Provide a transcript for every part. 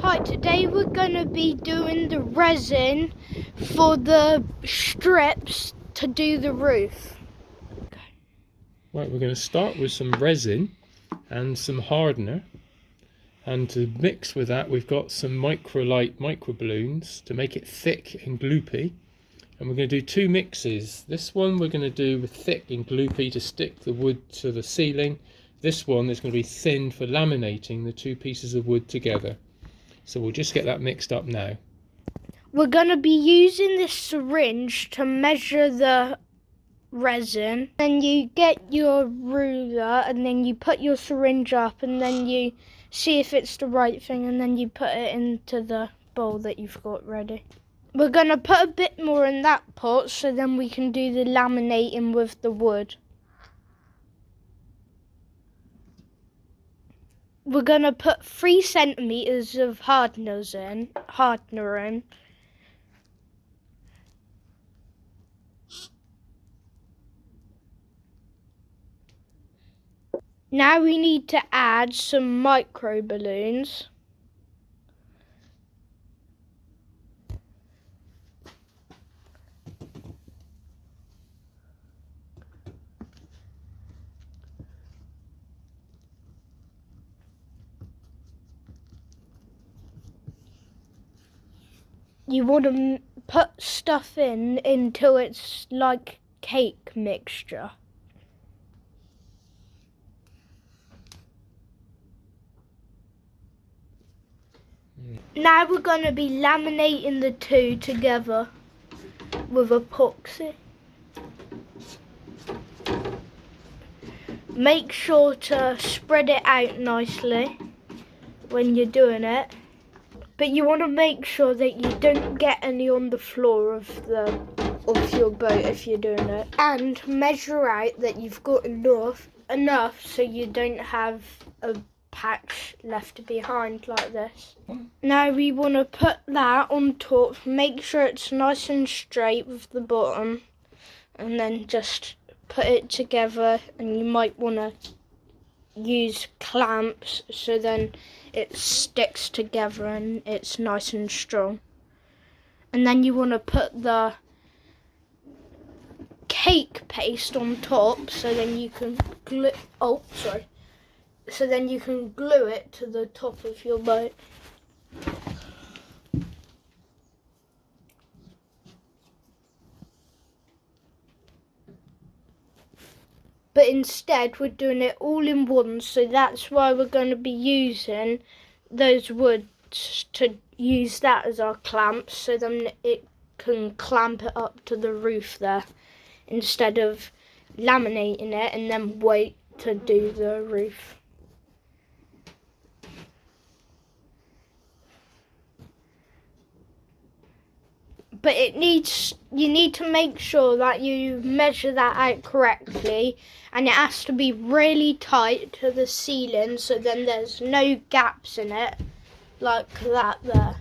Hi, today we're going to be doing the resin for the strips to do the roof. Right, we're going to start with some resin and some hardener, and to mix with that we've got some microlite micro balloons to make it thick and gloopy, and we're going to do two mixes. This one we're going to do with thick and gloopy to stick the wood to the ceiling. This one is going to be thin for laminating the two pieces of wood together. So we'll just get that mixed up now. We're going to be using this syringe to measure the resin. Then you get your ruler and then you put your syringe up and then you see if it's the right thing and then you put it into the bowl that you've got ready. We're going to put a bit more in that pot so then we can do the laminating with the wood. We're going to put 3 centimeters of hardener in. Now we need to add some micro balloons. You want to put stuff in until it's like cake mixture. Now we're going to be laminating the two together with epoxy. Make sure to spread it out nicely when you're doing it. But you want to make sure that you don't get any on the floor of your boat if you're doing it. And measure out that you've got enough so you don't have a patch left behind like this. Now we want to put that on top, make sure it's nice and straight with the bottom, and then just put it together. And you might want to use clamps so then it sticks together and it's nice and strong. And then you want to put the cake paste on top so then you can glue it to the top of your boat. But instead we're doing it all in one, so that's why we're going to be using those woods to use that as our clamps, so then it can clamp it up to the roof there, instead of laminating it and then wait to do the roof. But you need to make sure that you measure that out correctly, and it has to be really tight to the ceiling so then there's no gaps in it like that there.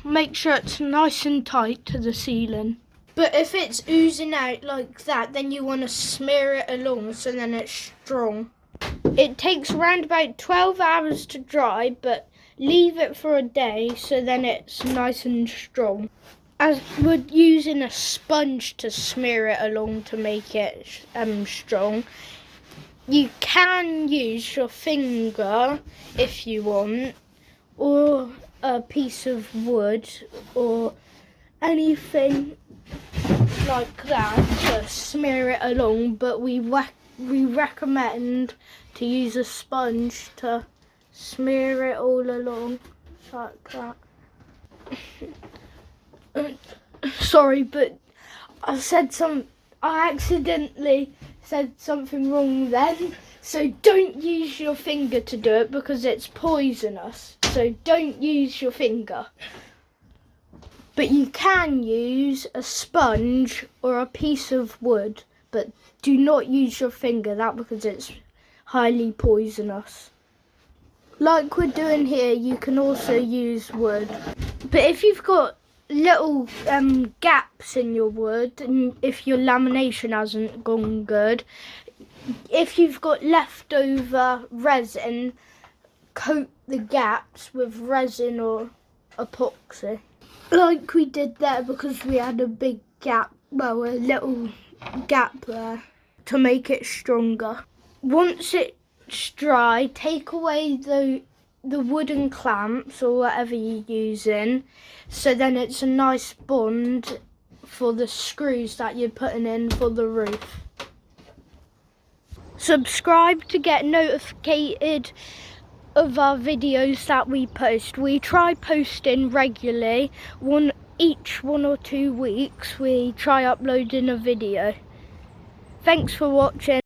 Make sure it's nice and tight to the ceiling. But if it's oozing out like that, then you want to smear it along so then it's strong. It takes around about 12 hours to dry, but leave it for a day so then it's nice and strong. As we're using a sponge to smear it along to make it strong, you can use your finger if you want, or a piece of wood or anything like that to smear it along, but we recommend to use a sponge to smear it all along like that. Sorry, but I accidentally said something wrong then, so don't use your finger to do it because it's poisonous. So don't use your finger. But you can use a sponge or a piece of wood, but do not use your finger, that because it's highly poisonous. Like we're doing here, you can also use wood. But if you've got little gaps in your wood, and if your lamination hasn't gone good, if you've got leftover resin, coat the gaps with resin or epoxy. Like we did there, because we had a big gap, well, a little gap there to make it stronger. Once it's dry, take away the wooden clamps or whatever you're using, so then it's a nice bond for the screws that you're putting in for the roof. Subscribe to get notified of our videos that we post. We try posting regularly, each 1 or 2 weeks we try uploading a video. Thanks for watching.